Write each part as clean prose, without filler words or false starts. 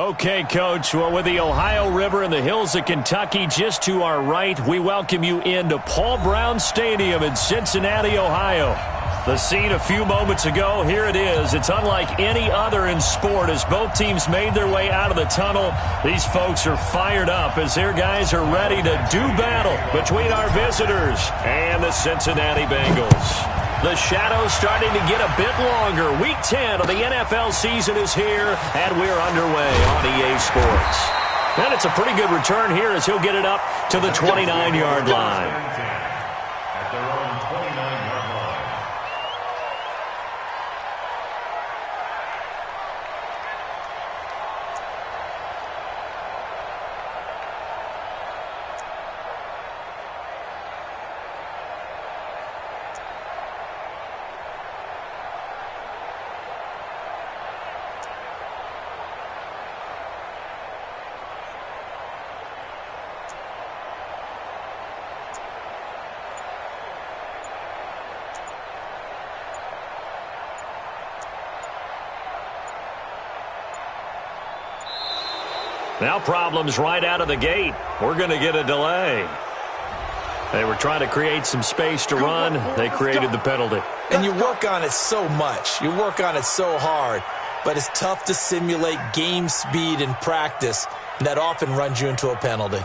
Okay, Coach. Well, with the Ohio River and the hills of Kentucky just to our right, we welcome you into Paul Brown Stadium in Cincinnati, Ohio. The scene a few moments ago, here it is. It's unlike any other in sport as both teams made their way out of the tunnel. These folks are fired up as their guys are ready to do battle between our visitors and the Cincinnati Bengals. The shadow's starting to get a bit longer. Week 10 of the NFL season is here, and we're underway on EA Sports. And it's a pretty good return here as he'll get it up to the 29-yard line. Now problems right out of the gate. We're going to get a delay. They were trying to create some space to run. They created the penalty. And you work on it so much. You work on it so hard. But it's tough to simulate game speed in practice. And that often runs you into a penalty.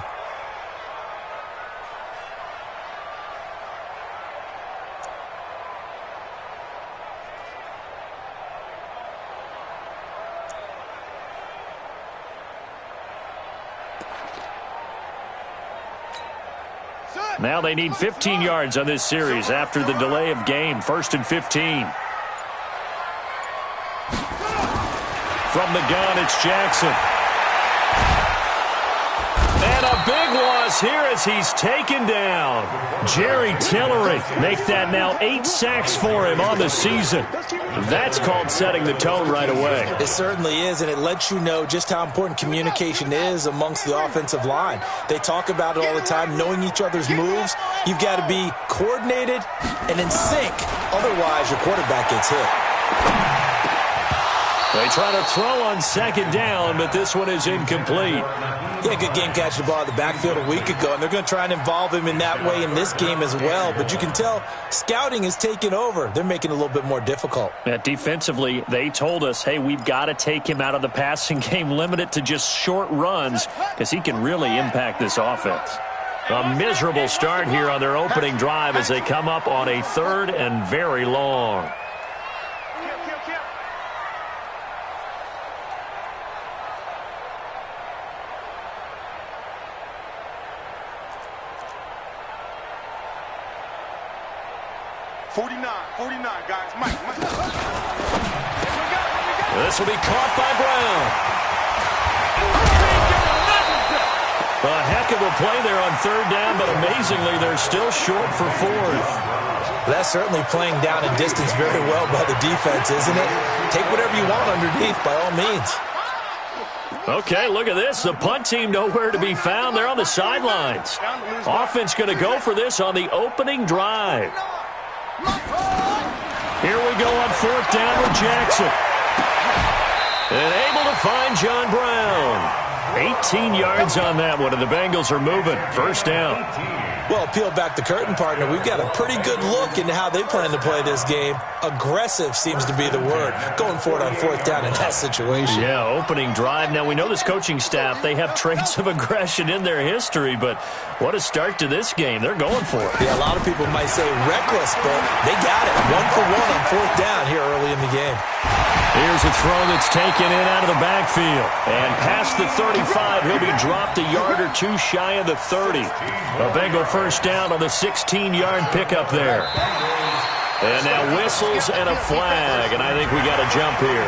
Now they need 15 yards on this series after the delay of game. 1st and 15. From the gun, it's Jackson. And a big loss here as he's taken down. Jerry Tillery make that now 8 sacks for him on the season. That's called setting the tone right away. It certainly is, and it lets you know just how important communication is amongst the offensive line. They talk about it all the time, knowing each other's moves. You've got to be coordinated and in sync. Otherwise, your quarterback gets hit. They try to throw on 2nd down, but this one is incomplete. Yeah, good game catching the ball in the backfield a week ago, and they're going to try and involve him in that way in this game as well. But you can tell scouting is taking over. They're making it a little bit more difficult. Yeah, defensively, they told us, hey, we've got to take him out of the passing game, limit it to just short runs, because he can really impact this offense. A miserable start here on their opening drive as they come up on a 3rd and very long. Guys. Mike. This will be caught by Brown. A heck of a play there on 3rd down, but amazingly, they're still short for 4th. That's certainly playing down and distance very well by the defense, isn't it? Take whatever you want underneath, by all means. Okay, look at this. The punt team nowhere to be found. They're on the sidelines. Offense going to go for this on the opening drive. Here we go on 4th down with Jackson. And able to find John Brown. 18 yards on that one, and the Bengals are moving. 1st down. Well, peel back the curtain, partner. We've got a pretty good look into how they plan to play this game. Aggressive seems to be the word. Going for it on 4th down in that situation. Yeah, opening drive. Now, we know this coaching staff, they have traits of aggression in their history, but what a start to this game. They're going for it. Yeah, a lot of people might say reckless, but they got it. 1 for 1 on 4th down here early in the game. Here's a throw that's taken in out of the backfield. And past the 35, he'll be dropped a yard or 2 shy of the 30. A Bengal 1st down on the 16-yard pickup there. And now whistles and a flag, and I think we got a jump here.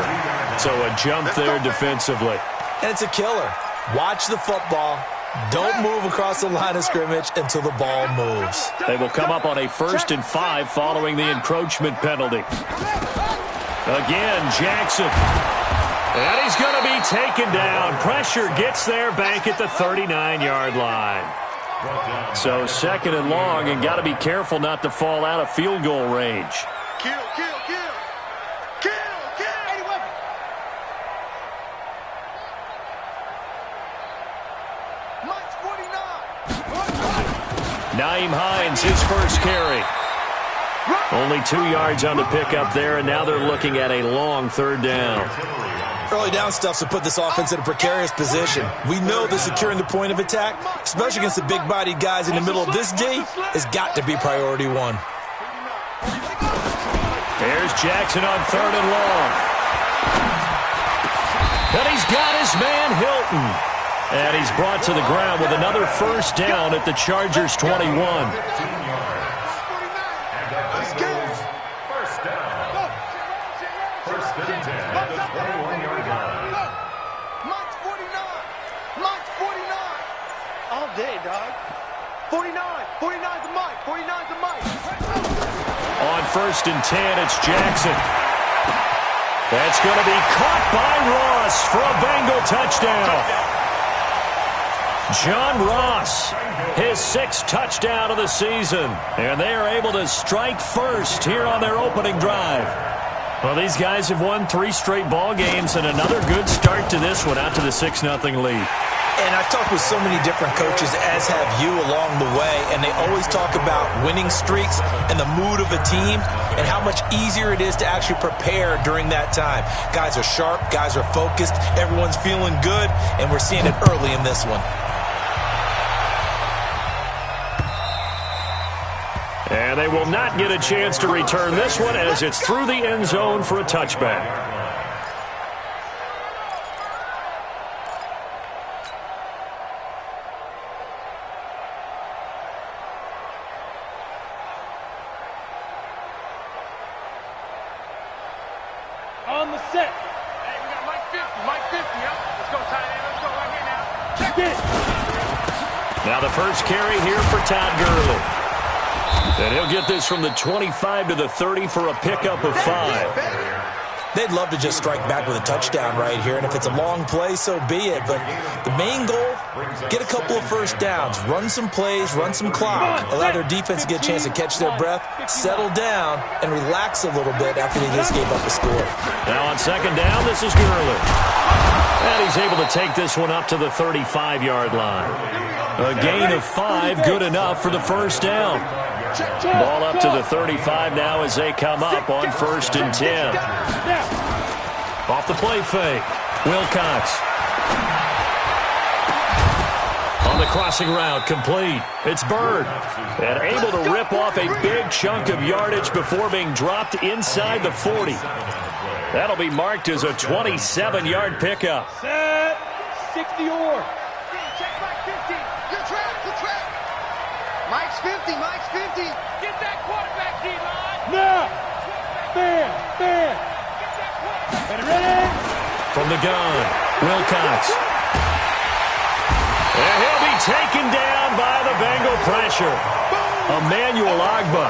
So a jump there defensively. And it's a killer. Watch the football. Don't move across the line of scrimmage until the ball moves. They will come up on a 1st and 5 following the encroachment penalty. Again, Jackson. And he's going to be taken down. Pressure gets there back at the 39-yard line. So 2nd and long, and got to be careful not to fall out of field goal range. Kill. Nyheim Hines, his first carry. Only 2 yards on the pickup there, and now they're looking at a long third down. Early down stuffs to put this offense in a precarious position. We know that securing the point of attack, especially against the big-bodied guys in the middle of this D, has got to be priority one. There's Jackson on third and long. And he's got his man Hilton. And he's brought to the ground with another first down at the Chargers' 21. All day, dog. 49. 49's the mic. 49's the mic. On first and 10, it's Jackson. That's going to be caught by Ross for a Bengal touchdown. John Ross, his 6th touchdown of the season. And they are able to strike first here on their opening drive. Well, these guys have won 3 straight ball games and another good start to this one out to the 6-0 lead. And I've talked with so many different coaches, as have you, along the way, and they always talk about winning streaks and the mood of a team and how much easier it is to actually prepare during that time. Guys are sharp, guys are focused, everyone's feeling good, and we're seeing it early in this one. And they will not get a chance to return this one as it's through the end zone for a touchback. On the set. Hey, we got Mike 50. Mike 50, yep. Let's go, tight end. Let's go right here now. Check it. Now the first carry here for Todd Gurley. And he'll get this from the 25 to the 30 for a pickup of 5. They'd love to just strike back with a touchdown right here, and if it's a long play, so be it. But the main goal, get a couple of first downs, run some plays, run some clock, allow their defense to get a chance to catch their breath, settle down, and relax a little bit after they just gave up a score. Now on second down, this is Gurley. And he's able to take this one up to the 35-yard line. A gain of 5, good enough for the first down. Ball up to the 35 now as they come up on first and 10. Off the play fake, Wilcox. On the crossing route, complete. It's Bird. And able to rip off a big chunk of yardage before being dropped inside the 40. That'll be marked as a 27-yard pickup. Set. 60 or. Check Mike 50. Good track. Mike's 50. Mike's 50. Get that quarterback, D-line. Now. Fan. Ready? From the gun, Wilcox. And he'll be taken down by the Bengal pressure. Emmanuel Agba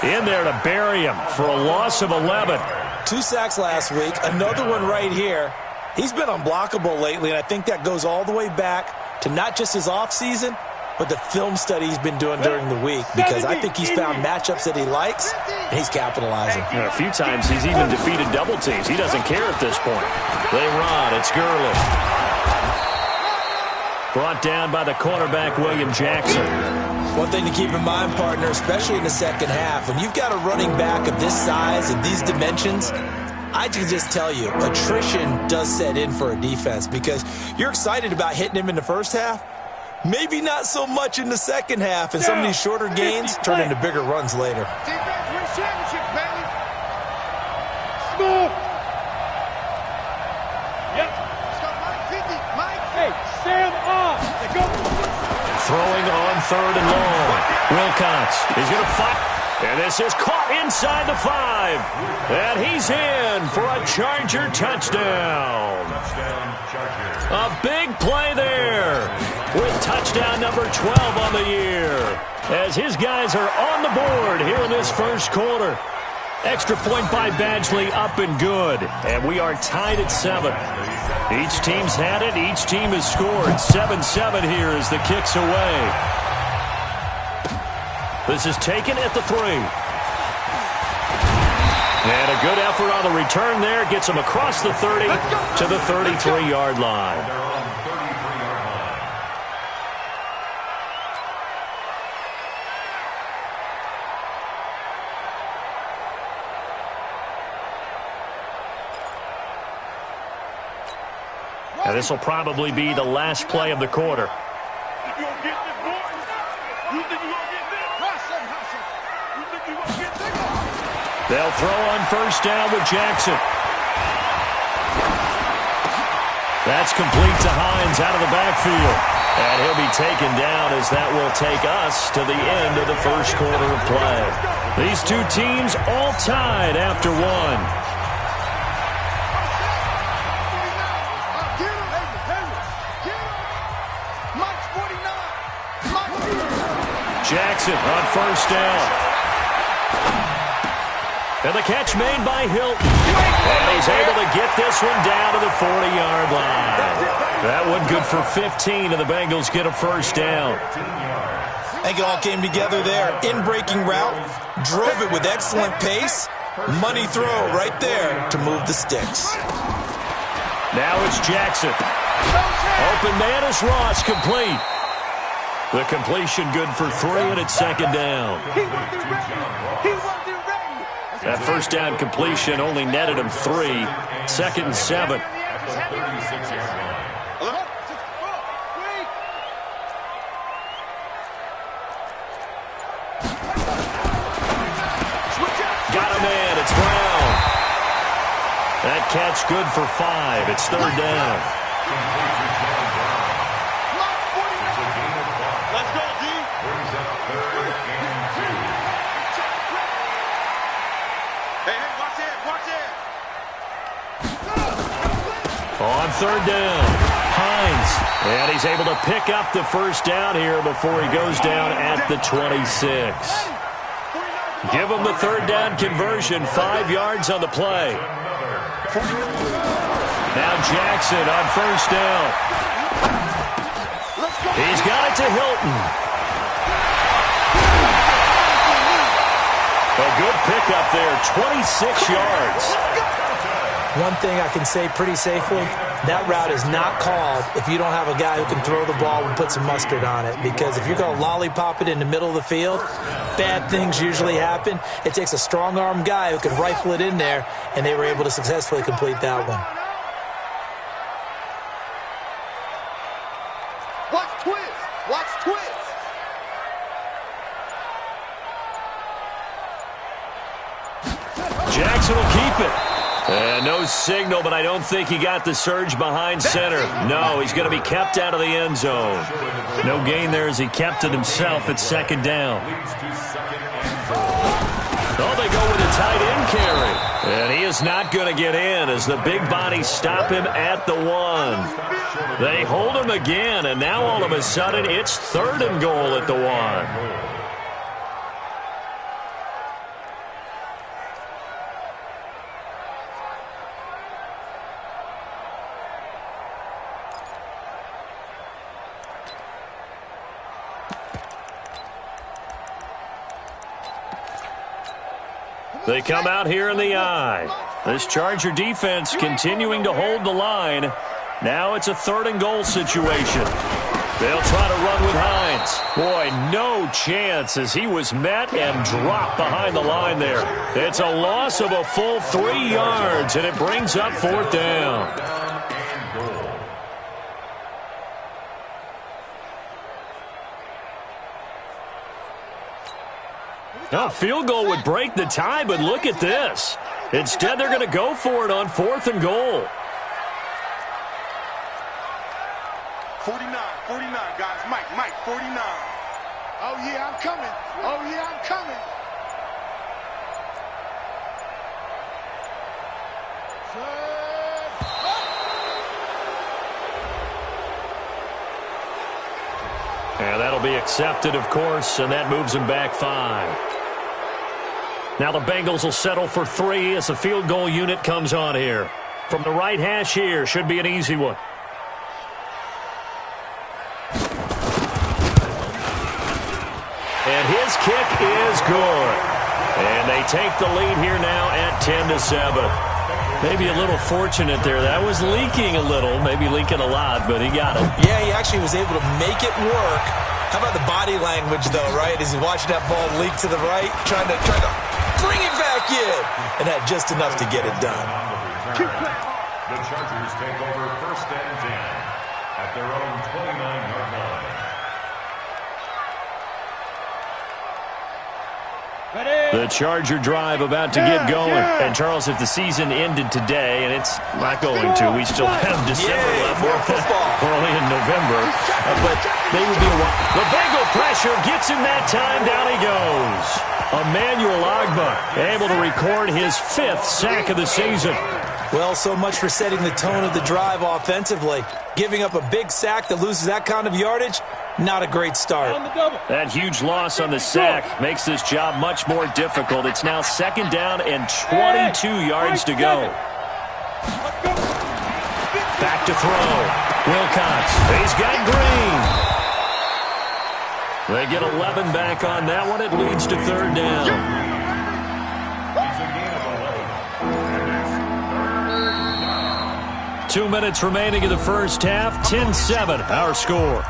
in there to bury him for a loss of 11. 2 sacks last week, another one right here. He's been unblockable lately, and I think that goes all the way back to not just his offseason, but the film study he's been doing during the week, because I think he's found matchups that he likes, and he's capitalizing. A few times he's even defeated double teams. He doesn't care at this point. They run. It's Gurley. Brought down by the cornerback, William Jackson. One thing to keep in mind, partner, especially in the second half, when you've got a running back of this size and these dimensions, I can just tell you, attrition does set in for a defense, because you're excited about hitting him in the first half, maybe not so much in the second half, and some of these shorter gains turn into bigger runs later. Defense wins championships, baby. Smooth. Yep. Let's go, Mike 50. Mike. Hey, Sam off. They go. Throwing on third and long. Wilcox. He's going to fight. And this is caught inside the 5. And he's in for a Charger touchdown. A big play there with touchdown number 12 on the year, as his guys are on the board here in this first quarter. Extra point by Badgley, up and good. And we are tied at 7. Each team's had it. Each team has scored. 7-7 here as the kick's away. This is taken at the 3. And a good effort on the return there. Gets him across the 30 to the 33-yard line. And this will probably be the last play of the quarter. They'll throw on first down with Jackson. That's complete to Hines out of the backfield. And he'll be taken down as that will take us to the end of the first quarter of play. These two teams all tied after one. Jackson on first down. And the catch made by Hilton. And he's able to get this one down to the 40-yard line. That one good for 15, and the Bengals get a first down. I think it all came together there. In-breaking route, drove it with excellent pace. Money throw right there to move the sticks. Now it's Jackson. Open man is Ross, complete. The completion good for 3, and it's second down. That first down completion only netted him 3. 2nd and 7. Got a man. It's Brown. That catch good for 5. It's 3rd down. Let's go, D. Hey, watch it, watch it. On 3rd down, Hines. And he's able to pick up the first down here before he goes down at the 26. Give him the 3rd down conversion, 5 yards on the play. Now Jackson on first down. He's got it to Hilton. A good pickup there, 26 yards. One thing I can say pretty safely, that route is not called if you don't have a guy who can throw the ball and put some mustard on it. Because if you're going to lollipop it in the middle of the field, bad things usually happen. It takes a strong-arm guy who can rifle it in there, and they were able to successfully complete that one. Watch twist. Watch twist. Jackson will keep it. No signal, but I don't think he got the surge behind center. No, he's going to be kept out of the end zone. No gain there as he kept it himself at 2nd down. Oh, they go with a tight end carry. And he is not going to get in as the big bodies stop him at the 1. They hold him again, and now all of a sudden it's 3rd and goal at the 1. They come out here in the eye. This Charger defense continuing to hold the line. Now it's a 3rd and goal situation. They'll try to run with Hines. Boy, no chance as he was met and dropped behind the line there. It's a loss of a full 3 yards, and it brings up 4th down. Now, field goal would break the tie, but look at this. Instead, they're going to go for it on 4th and goal. 49, guys. Mike, 49. Oh, yeah, I'm coming. Oh, yeah, I'm coming. And that'll be accepted, of course, and that moves him back 5. Now the Bengals will settle for 3 as the field goal unit comes on here. From the right hash here, should be an easy one. And his kick is good. And they take the lead here now at 10-7. Maybe a little fortunate there. That was leaking a little, maybe leaking a lot, but he got it. Yeah, he actually was able to make it work. How about the body language, though, right? As he's watching that ball leak to the right, trying to bring it back in. And had just enough to get it done. Keep playing hard. The Chargers take over 1st and 10 at their own 29-yard line. The Charger drive about to get going. And, Charles, if the season ended today, and it's not going to, we still have December left. Early in November. But they would be a while. The Bengal pressure gets him that time. Down he goes. Emmanuel Ogbah able to record his 5th sack of the season. Well, so much for setting the tone of the drive offensively. Giving up a big sack that loses that kind of yardage, not a great start. That huge loss on the sack makes this job much more difficult. It's now 2nd down and 22 yards to go. Back to throw. Wilcox. He's got Green. They get 11 back on that one. It leads to 3rd down. 2 minutes remaining in the first half. 10-7, our score.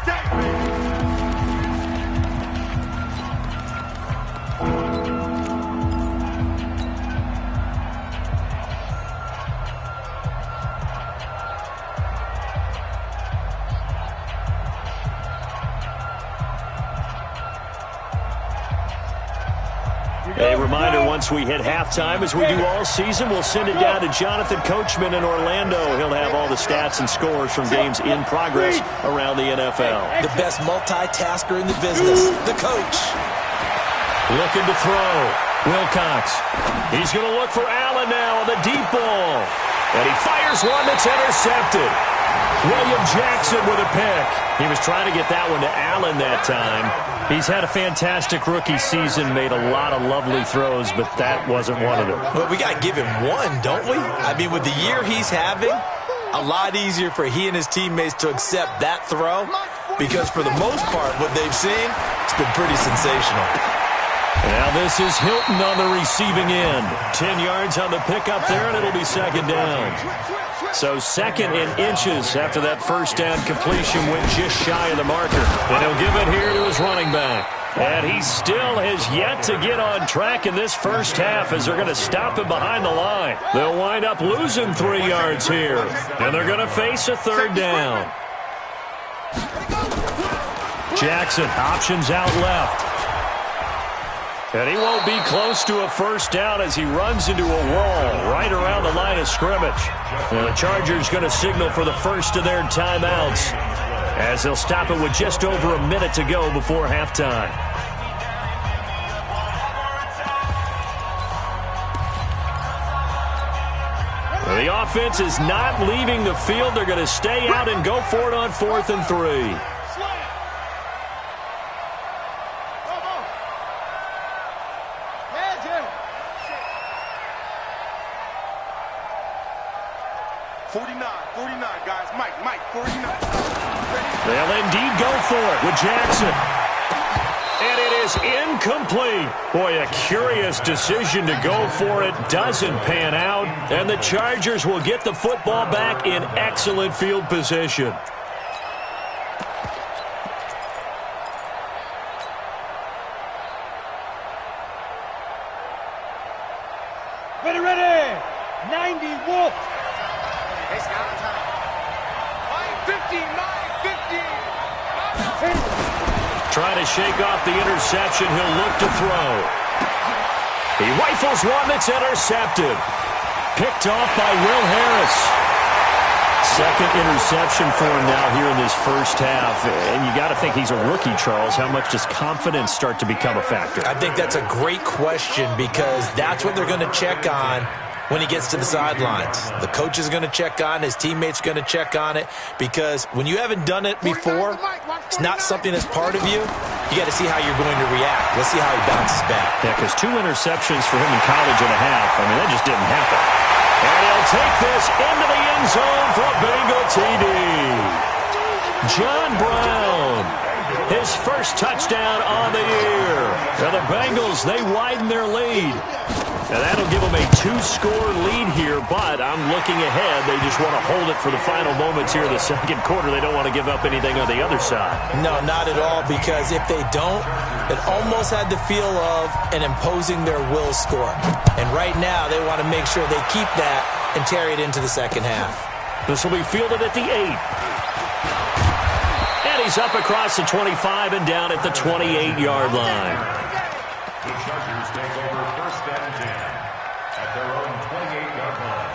A reminder, once we hit halftime, as we do all season, we'll send it down to Jonathan Coachman in Orlando. He'll have all the stats and scores from games in progress around the NFL. The best multitasker in the business, the coach. Looking to throw. Wilcox. He's going to look for Allen now on the deep ball. And he fires one that's intercepted. William Jackson with a pick. He was trying to get that one to Allen that time. He's had a fantastic rookie season, made a lot of lovely throws, but that wasn't one of them. But we got to give him one, don't we? I mean, with the year he's having, a lot easier for he and his teammates to accept that throw, because for the most part, what they've seen, it's been pretty sensational. Now this is Hilton on the receiving end. 10 yards on the pickup there, and it'll be 2nd down. So 2nd in inches after that first down completion went just shy of the marker. And he'll give it here to his running back. And he still has yet to get on track in this first half as they're going to stop him behind the line. They'll wind up losing 3 yards here. And they're going to face a 3rd down. Jackson, options out left. And he won't be close to a first down as he runs into a wall right around the line of scrimmage. And the Chargers going to signal for the first of their timeouts as they'll stop it with just over a minute to go before halftime. The offense is not leaving the field. They're going to stay out and go for it on 4th and 3. 49, guys. Mike, 49. They'll indeed go for it with Jackson. And it is incomplete. Boy, a curious decision to go for it. Doesn't pan out. And the Chargers will get the football back in excellent field position. Ready. 90 Wolf. Mike 50. Trying to shake off the interception. He'll look to throw. He rifles one that's intercepted. Picked off by Will Harris. 2nd interception for him now here in this first half. And you got to think he's a rookie, Charles. How much does confidence start to become a factor? I think that's a great question because that's what they're going to check on when he gets to the sidelines. The coach is going to check on it. His teammates are going to check on it because when you haven't done it before, it's not something that's part of you. You got to see how you're going to react. Let's see how he bounces back. Yeah, because 2 interceptions for him in college and a half. I mean, that just didn't happen. And he'll take this into the end zone for a Bengal TD. John Brown, his first touchdown on the year. Now the Bengals, they widen their lead. And that'll give them a 2-score lead here, but I'm looking ahead. They just want to hold it for the final moments here in the second quarter. They don't want to give up anything on the other side. No, not at all, because if they don't, it almost had the feel of an imposing their will score. And right now, they want to make sure they keep that and carry it into the second half. This will be fielded at the 8. And he's up across the 25 and down at the 28-yard line. The Chargers take over first and 10 at their own 28-yard line.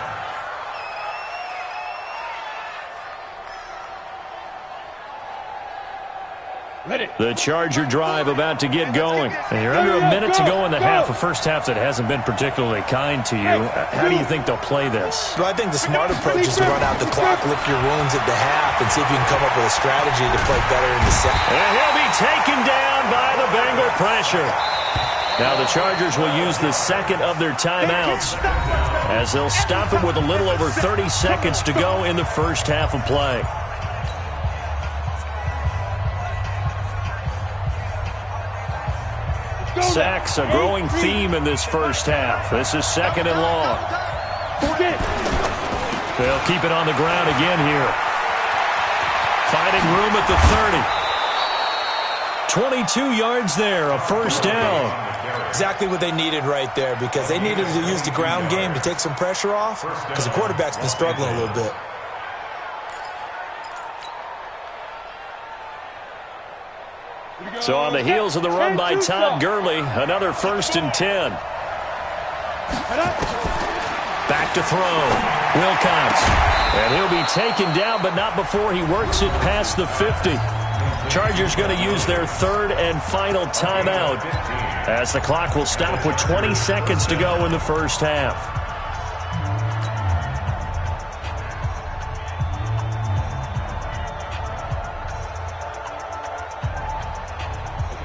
The Charger drive about to get going. And you're under a minute to go in the half, a first half that hasn't been particularly kind to you. How do you think they'll play this? Well, I think the smart approach is to run out the clock, lick your wounds at the half, and see if you can come up with a strategy to play better in the second. And he'll be taken down by the Bengal pressure. Now the Chargers will use the second of their timeouts as they'll stop it with a little over 30 seconds to go in the first half of play. Sacks, a growing theme in this first half. This is second and long. They'll keep it on the ground again here. Finding room at the 30. 22 yards there, a first down. Exactly what they needed right there, because they needed to use the ground game to take some pressure off, because the quarterback's been struggling a little bit. So on the heels of the run by Todd Gurley, another first and 10. Back to throw. Wilcox. And he'll be taken down, but not before he works it past the 50. Chargers going to use their third and final timeout as the clock will stop with 20 seconds to go in the first half.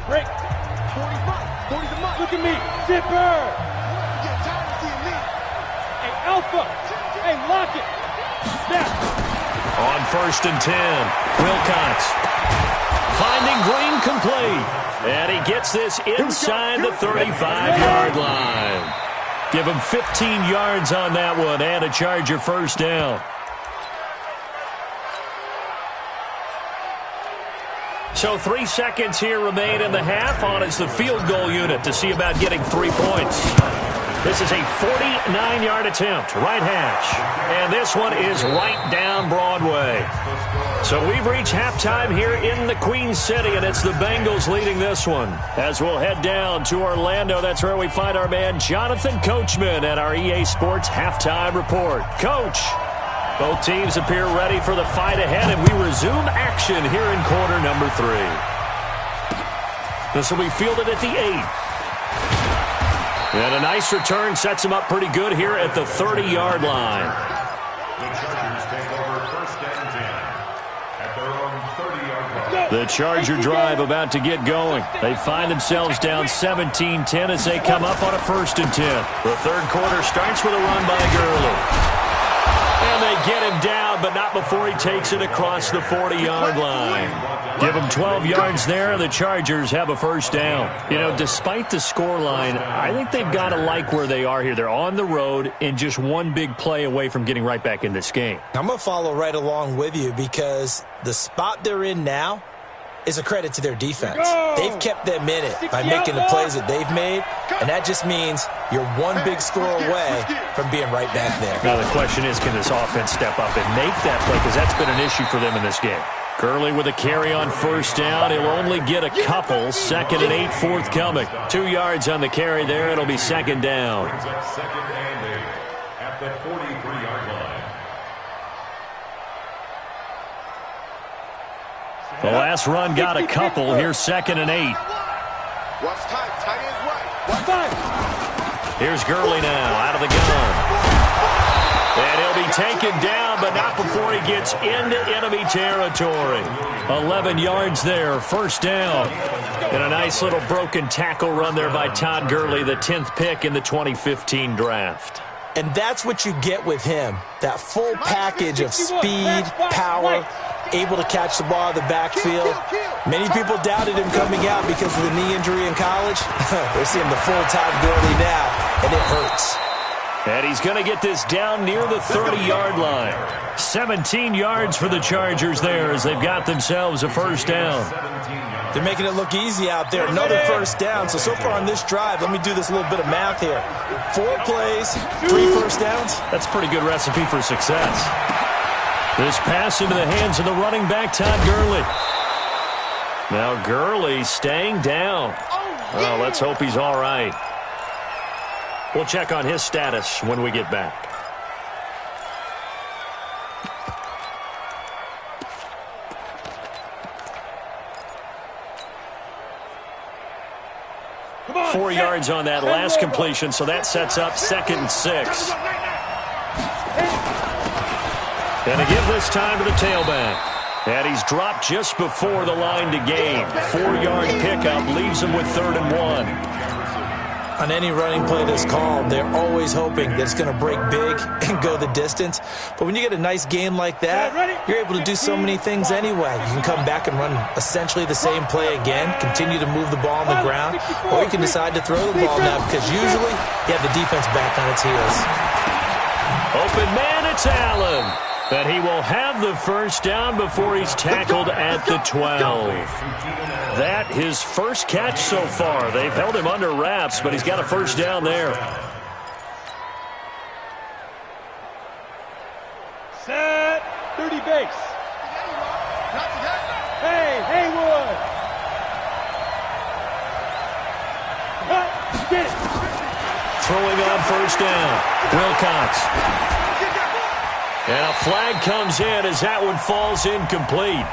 Break. 45. 40 the mark. Look at me. Zipper. Hey, Alpha. Hey, lock it. Snap. On first and 10, Wilcox. Finding Green complete. And he gets this inside the 35-yard line. Give him 15 yards on that one and a Charger first down. So 3 seconds here remain in the half. On is the field goal unit to see about getting 3 points. This is a 49-yard attempt, right hash. And this one is right down Broadway. So we've reached halftime here in the Queen City, and it's the Bengals leading this one. As we'll head down to Orlando, that's where we find our man Jonathan Coachman at our EA Sports Halftime Report. Coach, both teams appear ready for the fight ahead, and we resume action here in quarter number 3. This will be fielded at the 8. And a nice return sets him up pretty good here at the 30-yard line. The Chargers take over first and 10 at their own 30-yard line. The Charger drive about to get going. They find themselves down 17-10 as they come up on a first and 10. The third quarter starts with a run by Gurley. And they get him down, but not before he takes it across the 40-yard line. Give him 12 yards there, and the Chargers have a first down. You know, despite the scoreline, I think they've got to like where they are here. They're on the road and just one big play away from getting right back in this game. I'm going to follow right along with you, because the spot they're in now is a credit to their defense. They've kept them in it by making the plays that they've made, and that just means you're one big score away from being right back there. Now the question is, can this offense step up and make that play, because that's been an issue for them in this game. Gurley with a carry on first down. He'll only get a couple. Second and 8 forthcoming. 2 yards on the carry there. It'll be second down. Brings up second and 8 at the 43-yard line. The last run got a couple. Here's second and 8. Watch tight. Tight ends right. Watch tight. Here's Gurley now out of the gun. And he'll be taken down, but not before he gets into enemy territory. 11 yards there, first down. And a nice little broken tackle run there by Todd Gurley, the 10th pick in the 2015 draft. And that's what you get with him, that full package of speed, power, able to catch the ball in the backfield. Many people doubted him coming out because of the knee injury in college. They're seeing the full Todd Gurley now, and it hurts. And he's going to get this down near the 30-yard line. 17 yards for the Chargers there as they've got themselves a first down. They're making it look easy out there. Another first down. So far on this drive, let me do this little bit of math here. 4 plays, 3 first downs. That's a pretty good recipe for success. This pass into the hands of the running back, Todd Gurley. Now Gurley staying down. Well, let's hope he's all right. We'll check on his status when we get back. On, 4 yards on that last completion, so that sets up 2nd and 6. And to give this time to the tailback. And he's dropped just before the line to gain. 4-yard pickup leaves him with 3rd and 1. On any running play that's called, they're always hoping that it's going to break big and go the distance. But when you get a nice game like that, you're able to do so many things anyway. You can come back and run essentially the same play again, continue to move the ball on the ground, or you can decide to throw the ball now because usually you have the defense back on its heels. Open man, it's Allen. But he will have the first down before he's tackled at the 12. That his first catch so far. They've held him under wraps, but he's got a first down there. Set. 30 base. Hey, Haywood. Get it. Throwing on first down. Wilcox. And a flag comes in as that one falls incomplete.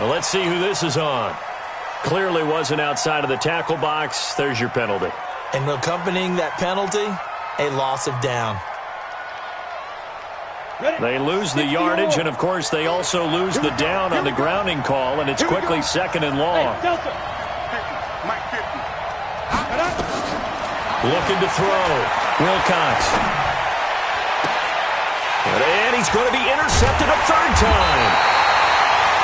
Well, let's see who this is on. Clearly wasn't outside of the tackle box. There's your penalty. And accompanying that penalty, a loss of down. They lose the yardage, and, of course, they also lose the down on the grounding call, and it's quickly 2nd and long. Looking to throw. Wilcox. And he's going to be intercepted a 3rd time.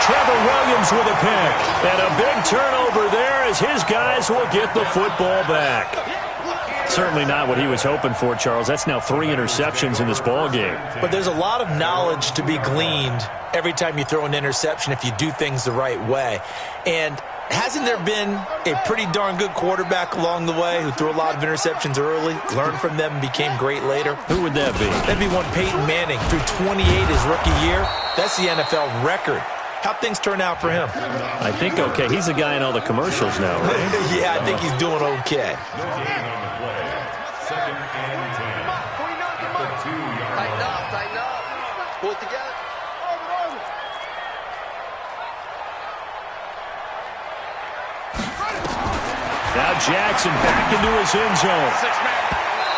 Trevor Williams with a pick. And a big turnover there as his guys will get the football back. Certainly not what he was hoping for, Charles. That's now 3 interceptions in this ball game. But there's a lot of knowledge to be gleaned every time you throw an interception if you do things the right way. And hasn't there been a pretty darn good quarterback along the way who threw a lot of interceptions early, learned from them, and became great later? Who would that be? That'd be one Peyton Manning. Threw 28 his rookie year. That's the NFL record. How'd things turn out for him? I think okay. He's a guy in all the commercials now, right? Yeah, I think he's doing okay. Tighten up. Pull it together. Now Jackson back into his end zone.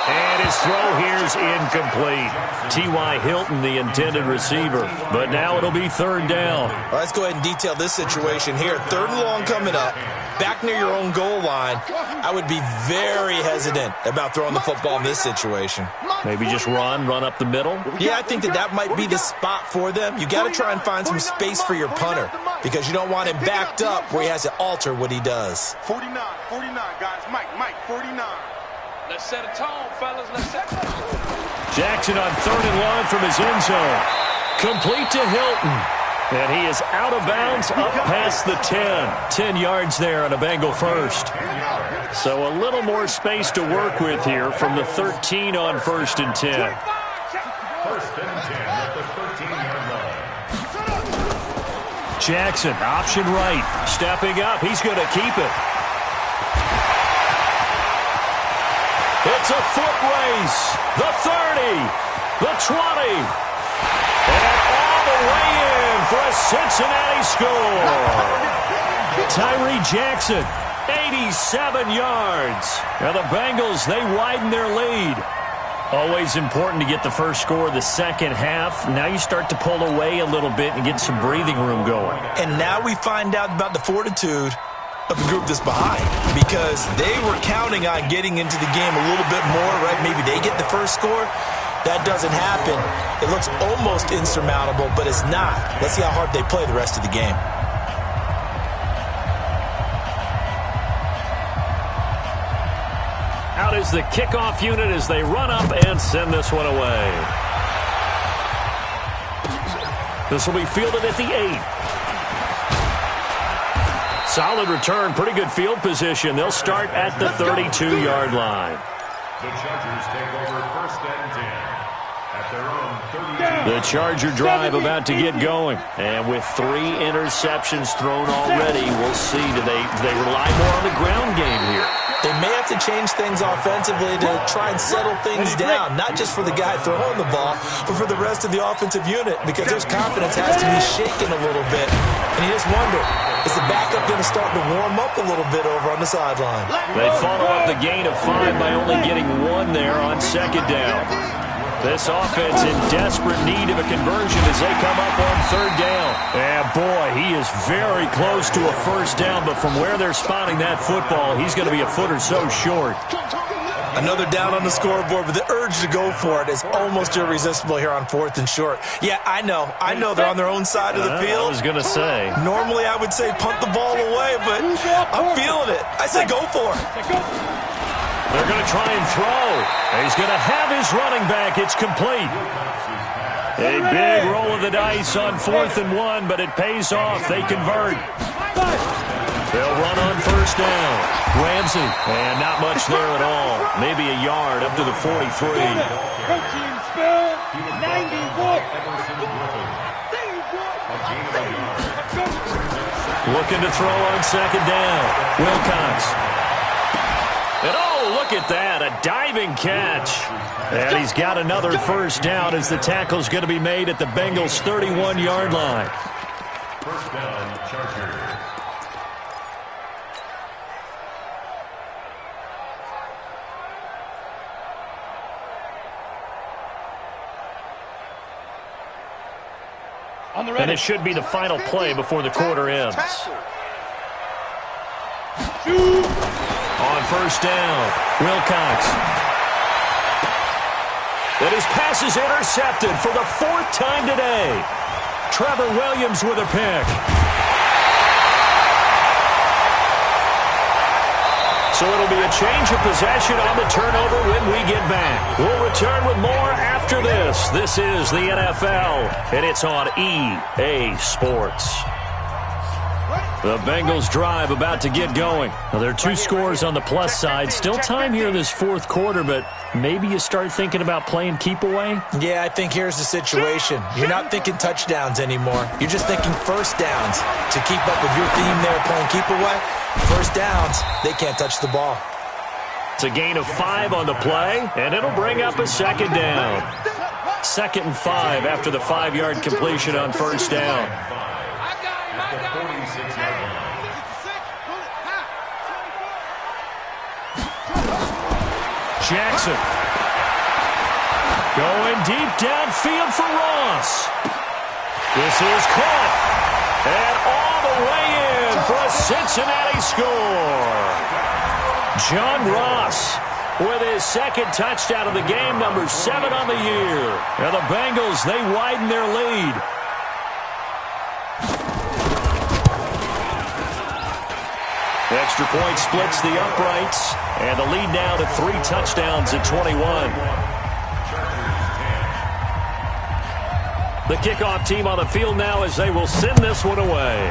And his throw here is incomplete. T.Y. Hilton, the intended receiver. But now it'll be 3rd down. Well, let's go ahead and detail this situation here. 3rd and long coming up. Back near your own goal line. I would be very hesitant about throwing the football in this situation. Maybe just run up the middle? Yeah, I think that might be the spot for them. You got to try and find some space for your punter because you don't want him backed up where he has to alter what he does. 49, guys. Mike, 49. Let's set a tone, fellas. Let's set a tone. Jackson on 3rd and long from his end zone. Complete to Hilton. And he is out of bounds up past the 10. 10 yards there on a Bengal first. So a little more space to work with here from the 13 on 1st and 10. 1st and 10 at the 13-yard line. Jackson, option right. Stepping up. He's going to keep it. It's a foot race. The 30. The 20. And all the way in for a Cincinnati score. Tyree Jackson, 87 yards. Now the Bengals, they widen their lead. Always important to get the first score of the second half. Now you start to pull away a little bit and get some breathing room going. And now we find out about the fortitude of the group that's behind because they were counting on getting into the game a little bit more, right? Maybe they get the first score. That doesn't happen. It looks almost insurmountable, but it's not. Let's see how hard they play the rest of the game. Out is the kickoff unit as they run up and send this one away. This will be fielded at the 8. Solid return, pretty good field position. They'll start at the 32-yard line. The Chargers take over 1st and 10. at their own 32. The Charger drive about to get going. And with 3 interceptions thrown already, we'll see. Do they rely more on the ground game here? They may have to change things offensively to try and settle things down, not just for the guy throwing the ball, but for the rest of the offensive unit, because his confidence has to be shaken a little bit. And you just wonder, is the backup going to start to warm up a little bit over on the sideline? They follow up the gain of 5 by only getting 1 there on 2nd down. This offense in desperate need of a conversion as they come up on 3rd down. And boy, he is very close to a 1st down, but from where they're spotting that football, he's going to be a foot or so short. Another down on the scoreboard, but the urge to go for it is almost irresistible here on 4th and short. Yeah, I know they're on their own side of the field. I was going to say. Normally I would say punt the ball away, but I'm feeling it. I say go for it. They're going to try and throw. He's going to have his running back. It's complete. A big roll of the dice on 4th and 1, but it pays off. They convert. They'll run on 1st down. Ramsey, and not much there at all. Maybe a yard up to the 43. Protein spill, 91. Looking to throw on 2nd down. Wilcox. And oh, look at that, a diving catch. And he's got another 1st down as the tackle's going to be made at the Bengals' 31-yard line. 1st down, Chargers. And it should be the final play before the quarter ends. On 1st down, Wilcox. And his pass is intercepted for the 4th time today. Trevor Williams with a pick. So it'll be a change of possession on the turnover when we get back. We'll return with more after this. This is the NFL, and it's on EA Sports. The Bengals drive about to get going. Now, there are 2 scores on the plus side. Still time here in this 4th quarter, but maybe you start thinking about playing keep away? Yeah, I think here's the situation. You're not thinking touchdowns anymore. You're just thinking 1st downs. To keep up with your theme there, playing keep away, 1st downs, they can't touch the ball. It's a gain of 5 on the play, and it'll bring up a 2nd down. 2nd and 5 after the 5-yard completion on 1st down. Jackson. Going deep downfield for Ross. This is caught. And all the way in for a Cincinnati score. John Ross with his 2nd touchdown of the game, number 7 on the year. And the Bengals, they widen their lead. Extra point splits the uprights, and the lead now to 3 touchdowns at 21. The kickoff team on the field now as they will send this one away.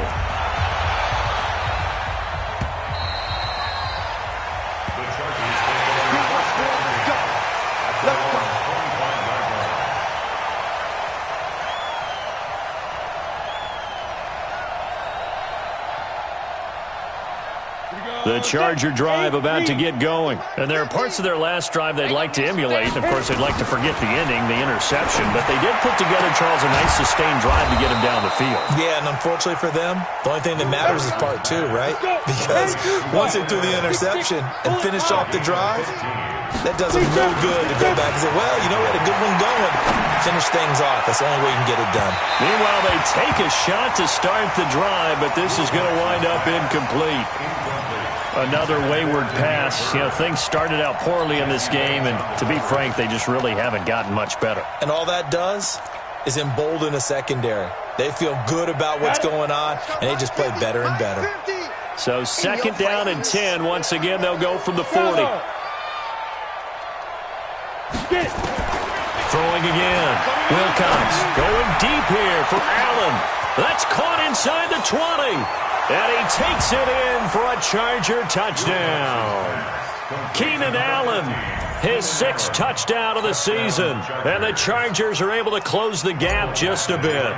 The Charger drive about to get going. And there are parts of their last drive they'd like to emulate. And, of course, they'd like to forget the ending, the interception. But they did put together, Charles, a nice sustained drive to get him down the field. Yeah, and unfortunately for them, the only thing that matters is part 2, right? Because once they threw the interception and finished off the drive, that does them no good to go back and say, well, you know, we had a good one going. Finish things off. That's the only way you can get it done. Meanwhile, they take a shot to start the drive, but this is going to wind up incomplete. Another wayward pass. You know, things started out poorly in this game, and to be frank, they just really haven't gotten much better. And all that does is embolden a secondary. They feel good about what's going on, and they just play better and better. So 2nd down and 10. Once again, they'll go from the 40. Throwing again. Wilcox going deep here for Allen. That's caught inside the 20. And he takes it in for a Charger touchdown. Keenan Allen his 6th touchdown of the season. And the Chargers are able to close the gap just a bit.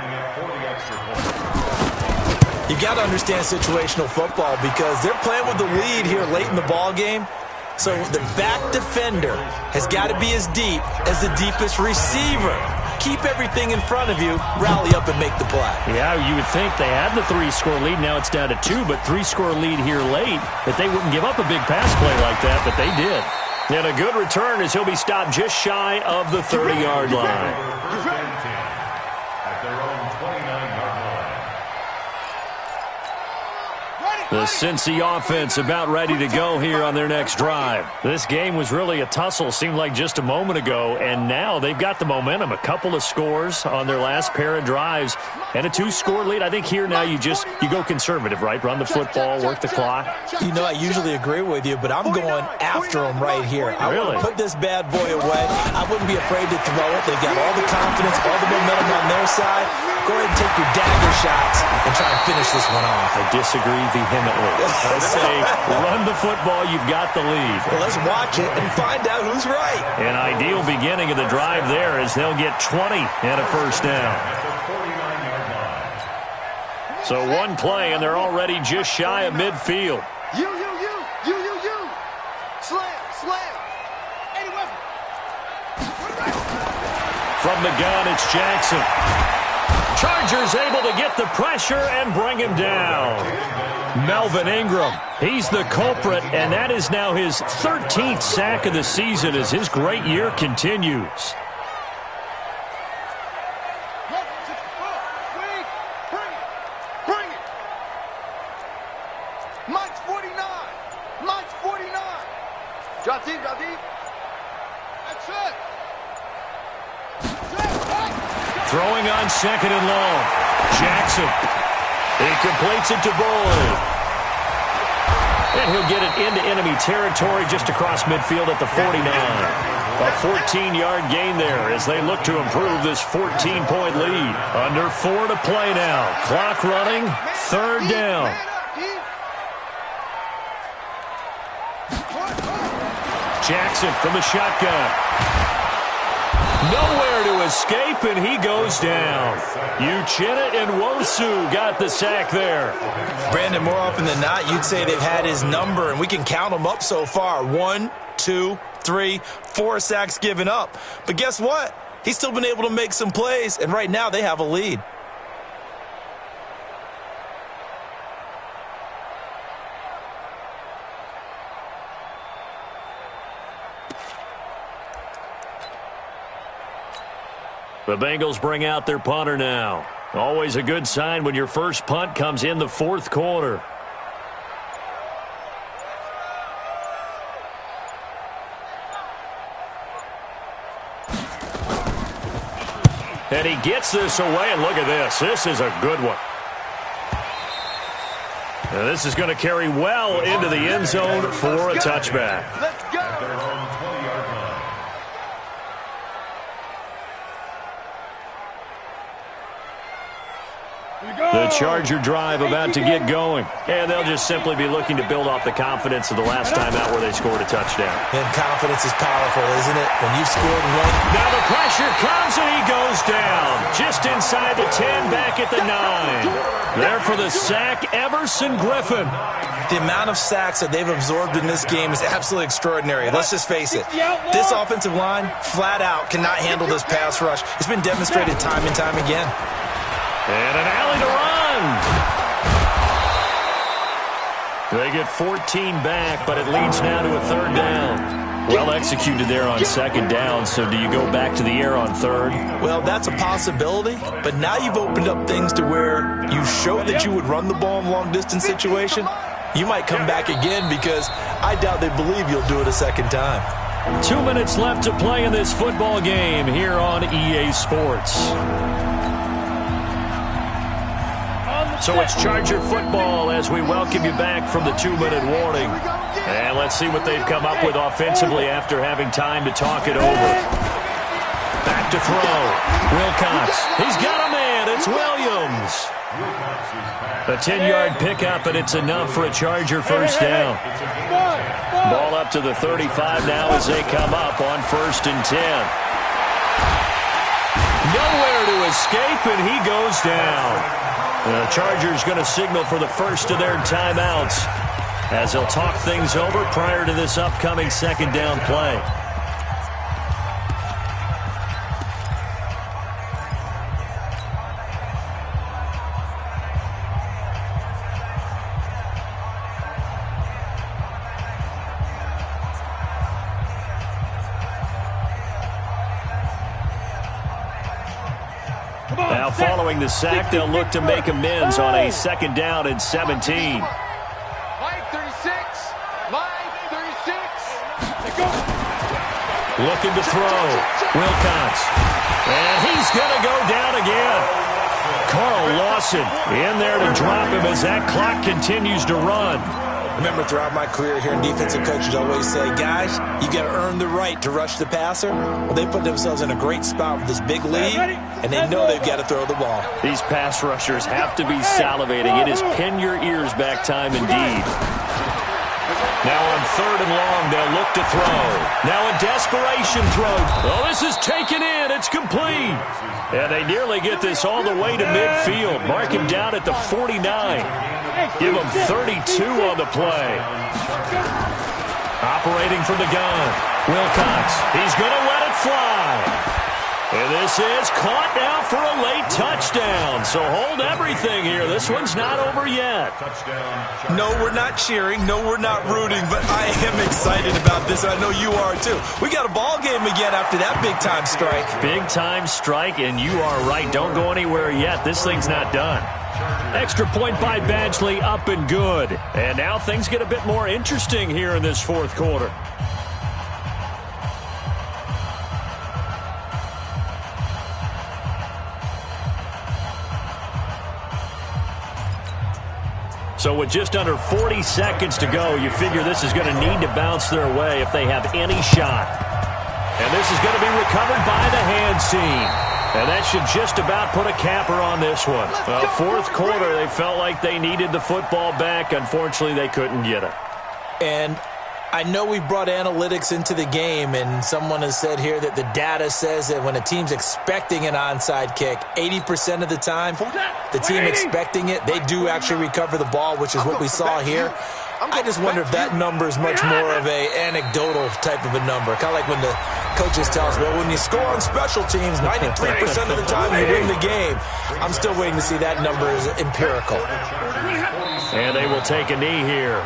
You got to understand situational football because they're playing with the lead here late in the ball game. So the back defender has got to be as deep as the deepest receiver. Keep everything in front of you, rally up and make the play. Yeah, you would think they had the 3-score lead. Now it's down to 2, but 3-score lead here late, that they wouldn't give up a big pass play like that, but they did. And a good return as he'll be stopped just shy of the 30-yard line. At their own 29-yard line. The Cincy offense about ready to go here on their next drive. This game was really a tussle, seemed like just a moment ago, and now they've got the momentum. A couple of scores on their last pair of drives and a 2-score lead. I think here now you go conservative, right? Run the football, work the clock. You know, I usually agree with you, but I'm going after them right here. I want to put this bad boy away. I wouldn't be afraid to throw it. They've got all the confidence, all the momentum on their side. Go ahead and take your dagger shots and try and finish this one off. I disagree vehemently. I say run the football, you've got the lead. Well, let's watch it and find out who's right. An ideal beginning of the drive there as they'll get 20 and a first down. So one play, and they're already just shy of midfield. You. Slam. Eddie Weapon. From the gun, it's Jackson. Chargers able to get the pressure and bring him down. Melvin Ingram, he's the culprit, and that is now his 13th sack of the season as his great year continues. Bring it. Mike's 49. Drop deep. That's it. Throwing on 2nd and long. Jackson. He completes it to Boyd. And he'll get it into enemy territory just across midfield at the 49. A 14-yard gain there as they look to improve this 14-point lead. Under 4 to play now. Clock running. 3rd down. Jackson from the shotgun. Nowhere to escape, and he goes down. Uchenna and Nwosu got the sack there. Brandon, more often than not, you'd say they've had his number, and we can count them up so far. 1, 2, 3, 4 sacks given up. But guess what? He's still been able to make some plays, and right now they have a lead. The Bengals bring out their punter now. Always a good sign when your first punt comes in the 4th quarter. And he gets this away, and look at this. This is a good one. And this is going to carry well into the end zone for a touchback. Let's go. The Charger drive about to get going. And they'll just simply be looking to build off the confidence of the last time out where they scored a touchdown. And confidence is powerful, isn't it? When you've scored one. Now the pressure comes and he goes down. Just inside the 10, back at the 9. There for the sack, Everson Griffin. The amount of sacks that they've absorbed in this game is absolutely extraordinary. Let's just face it. This offensive line, flat out, cannot handle this pass rush. It's been demonstrated time and time again. And an alley to run. They get 14 back, but it leads now to a 3rd down. Well executed there on 2nd down, so do you go back to the air on 3rd? Well, that's a possibility, but now you've opened up things to where you showed that you would run the ball in long-distance situation. You might come back again because I doubt they believe you'll do it a 2nd time. 2 minutes left to play in this football game here on EA Sports. So it's Charger football as we welcome you back from the 2-minute warning. And let's see what they've come up with offensively after having time to talk it over. Back to throw. Wilcox. He's got a man. It's Williams. A 10-yard pickup, and it's enough for a Charger first down. Ball up to the 35 now as they come up on 1st and 10. Nowhere to escape, and he goes down. The Chargers going to signal for the first of their timeouts as they'll talk things over prior to this upcoming 2nd down play. Now following the sack, they'll look to make amends on a 2nd down and 17. Mike 36. Mike 36. Looking to throw. Wilcox. And he's going to go down again. Carl Lawson in there to drop him as that clock continues to run. Remember, throughout my career here in defensive coaches always say, guys, you got to earn the right to rush the passer. Well, they put themselves in a great spot with this big lead, and they know they've got to throw the ball. These pass rushers have to be salivating. It is pin your ears back time indeed. Now on 3rd and long, they'll look to throw. Now a desperation throw. Oh, this is taken in. It's complete. And they nearly get this all the way to midfield. Mark him down at the 49. Give him 32 on the play. Operating from the gun. Wilcox. He's going to let it fly. And this is caught now for a late touchdown. So hold everything here. This one's not over yet. No, we're not cheering. No, we're not rooting. But I am excited about this. I know you are, too. We got a ball game again after that big-time strike. Big-time strike, and you are right. Don't go anywhere yet. This thing's not done. Extra point by Badgley, up and good. And now things get a bit more interesting here in this 4th quarter. So with just under 40 seconds to go, you figure this is going to need to bounce their way if they have any shot. And this is going to be recovered by the hands team. And that should just about put a capper on this one. Well, 4th quarter, they felt like they needed the football back. Unfortunately, they couldn't get it. And I know we brought analytics into the game, and someone has said here that the data says that when a team's expecting an onside kick, 80% of the time, the team expecting it, they do actually recover the ball, which is what we saw here. I just wonder if that number is much more of a anecdotal type of a number. Kind of like when the coaches tell us, well, when you score on special teams, 93% of the time you win the game. I'm still waiting to see that number is empirical. And they will take a knee here.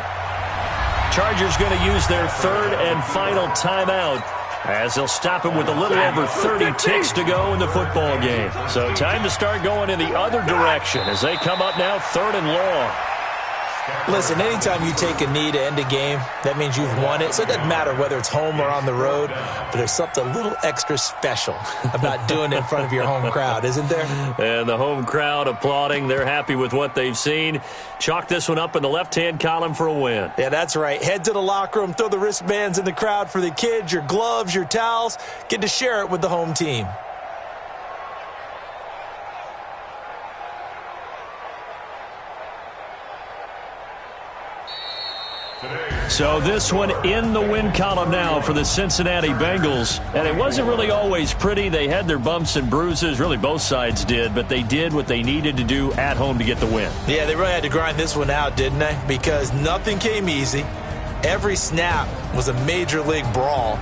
Chargers going to use their 3rd and final timeout as they'll stop him with a little over 30 ticks to go in the football game. So time to start going in the other direction as they come up now 3rd and long. Listen, anytime you take a knee to end a game, that means you've won it. So it doesn't matter whether it's home or on the road, but there's something a little extra special about doing it in front of your home crowd, isn't there? And the home crowd applauding. They're happy with what they've seen. Chalk this one up in the left-hand column for a win. Yeah, that's right. Head to the locker room, throw the wristbands in the crowd for the kids, your gloves, your towels. Get to share it with the home team. So this one in the win column now for the Cincinnati Bengals. And it wasn't really always pretty. They had their bumps and bruises. Really, both sides did. But they did what they needed to do at home to get the win. Yeah, they really had to grind this one out, didn't they? Because nothing came easy. Every snap was a major league brawl.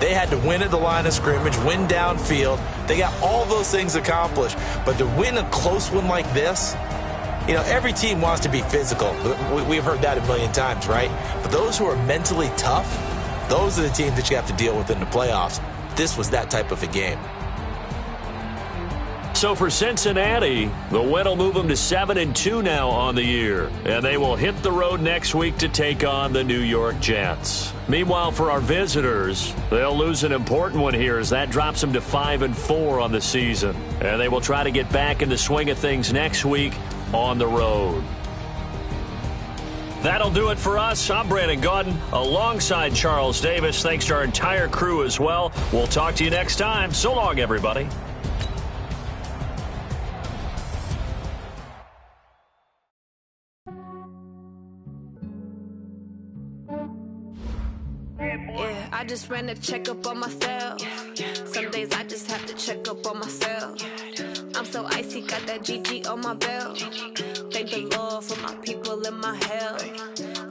They had to win at the line of scrimmage, win downfield. They got all those things accomplished. But to win a close one like this, you know, every team wants to be physical. We've heard that a million times, right? But those who are mentally tough, those are the teams that you have to deal with in the playoffs. This was that type of a game. So for Cincinnati, the win will move them to 7-2 now on the year. And they will hit the road next week to take on the New York Jets. Meanwhile, for our visitors, they'll lose an important one here as that drops them to 5-4 on the season. And they will try to get back in the swing of things next week on the road. That'll do it for us. I'm Brandon Gaudin alongside Charles Davis. Thanks to our entire crew as well. We'll talk to you next time. So long, everybody. I just ran a checkup on myself. Some days I just have to check up on myself. I'm so icy, got that GG on my belt. Thank the Lord for my people in my health.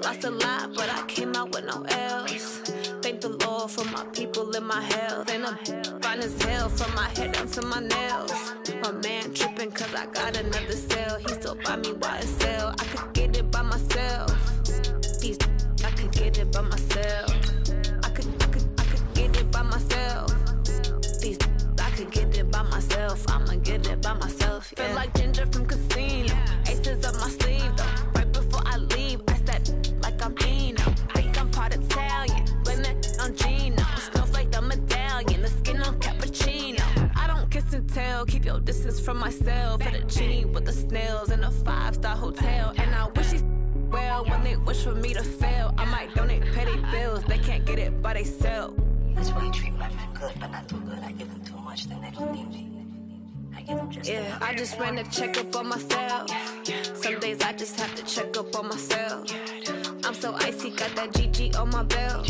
Lost a lot, but I came out with no L's. Thank the Lord for my people in my health. And I'm fine as hell from my head down to my nails. My man tripping cause I got another cell. He still buy me YSL. I could get it by myself. These I could get it by myself. I could get it by myself. These I could get it by myself. I'ma get it by myself. Yeah. Feel like Ginger from Casino. Aces up my sleeve though. Right before I leave, I step like I'm Eno. Think I'm part Italian. Blame it on Gino. Snowflake the medallion. The skin on cappuccino. I don't kiss and tell. Keep your distance from myself. At a genie with the snails in a 5-star hotel. And I wish he's well when they wish for me to fail. I might donate petty bills. They can't get it by they sell. That's why you treat my men good, but not too good. I give them too much, then they don't need me. I give them just yeah, I just ran a checkup on myself. Some days I just have to check up on myself. I'm so icy, got that GG on my belt.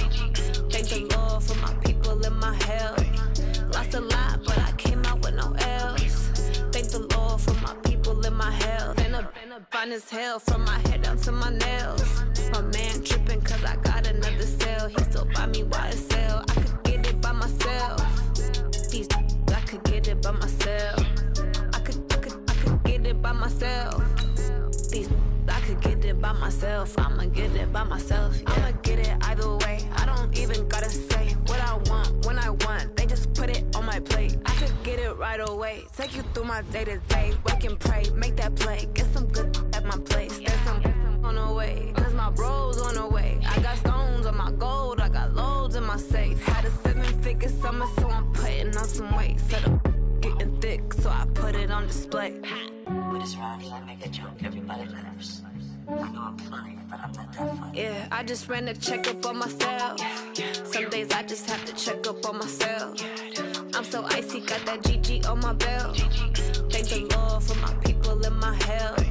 Thank the Lord for my people in my health. Lost a lot, but I came out with no L's. Thank the Lord for my people in my health. And I'm fine as hell from my head down to my nails. My man tripping cause I got another cell. He still buy me YSL. I could get it by myself. These I could get it by myself. I could get it by myself. These I could get it by myself. I'ma get it by myself. Yeah. I'ma get it either way. I don't even gotta say what I want when I want. They just put it on my plate. I could get it right away. Take you through my day to day. Wake and pray, make that play. Get some good at my place. There's some on the way. Cause my bros on the way. I got stones on my gold. I got loads in my safe. Had a 7-figure summer, so I'm putting on some weight. Set up getting thick, so I put it on display. With this round, I make a joke everybody laughs. I know I'm funny, but I'm not that funny. Yeah, I just ran a checkup on myself. Some days I just have to check up on myself. I'm so icy, got that GG on my belt. Thank the Lord for my people in my health.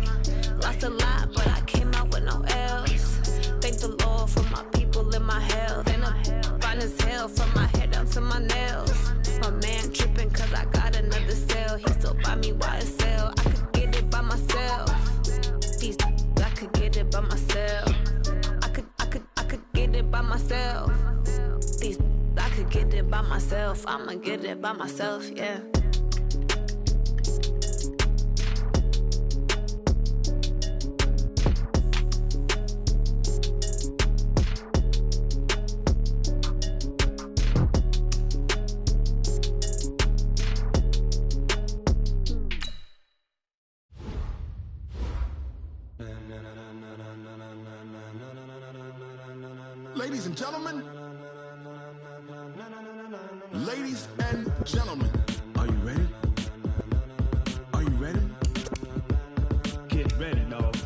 Lost a lot, but I came out with no L's. Thank the Lord for my people in my health. And I'm fine as hell from my head down to my nails. My man tripping cause I got another cell. He still buy me YSL. I could get it by myself. These I could get it by myself. I could get it by myself. These I could get it by myself. I'ma get it by myself, yeah. Ladies and gentlemen, are you ready? Are you ready? Get ready, dog.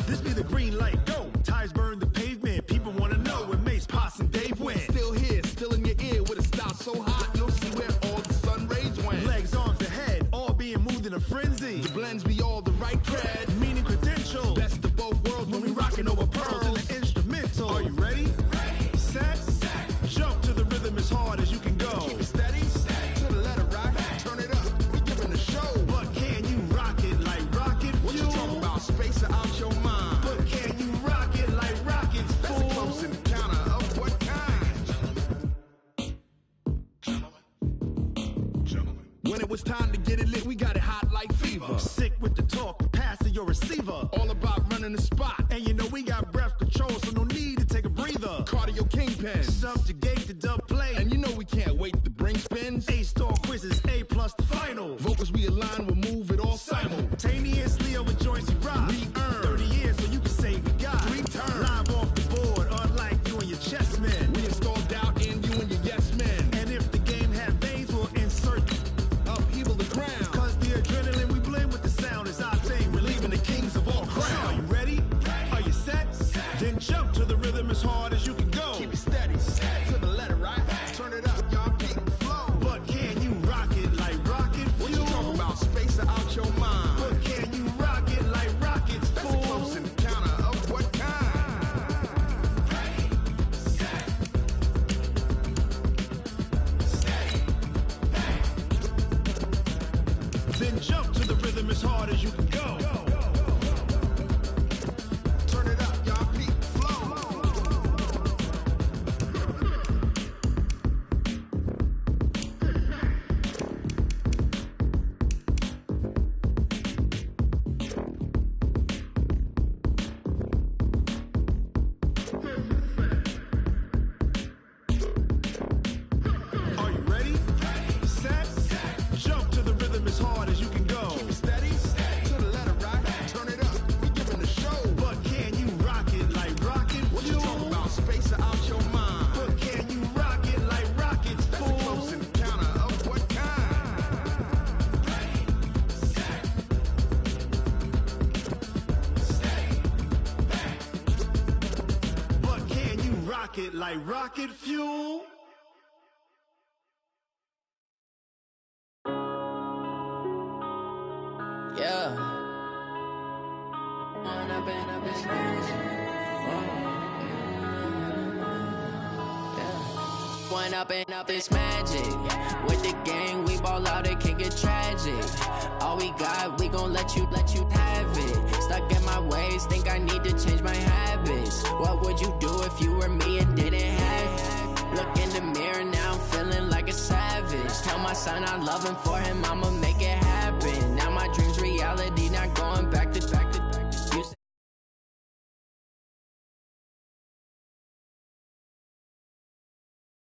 This be the green light, go. Tires burn the pavement. People want to know where Mace, Posse, and Dave went. Still here, still in your ear with a style so hot, you'll see where all the sun rays went. Legs, arms, and head, all being moved in a frenzy. The blends be all the right cred, meaning credentials. Best of both worlds when we rockin' over pearls in the instrumental. Are you ready? Set, jump to the rhythm as hard as you can go. Keep it steady, to the letter rock, turn it up, we giving the show. But can you rock it like rocket fuel? What you talking about, space or out your mind? But can you rock it like rockets, fool? That's a close encounter of what kind? Gentlemen. When it was time to get it lit, we got it hot like fever. Sick with the talk, passing your receiver. All about running the spot. And you know we got breath control, so no need to take a breather. Cardio kingpin, subjugate the dub play. And you know we can't wait to bring spins. A-star quizzes, A+ the final. Vocals we align, we'll move it all simultaneously over joints we rock. We earn 30 years, so you can say we got 3 turns. Live off the board, unlike you and your chess men. We install doubt in you and your yes men. And if the game had veins, we'll insert upheaval the ground. Cause the adrenaline we blend with the sound is our thing. Relieving the kings of all crowns. So are you ready? Are you set? rocket like rocket fuel. Yeah. One up and up is magic. With the gang, we ball out, it can get tragic. All we got, we gon' let you have it. Stuck in my ways, think I need to change my habits. What would you do if you were me and didn't have it? Look in the mirror, now I'm feeling like a savage. Tell my son I love him, for him I'ma make it happen. Now my dream's reality, not going back to back.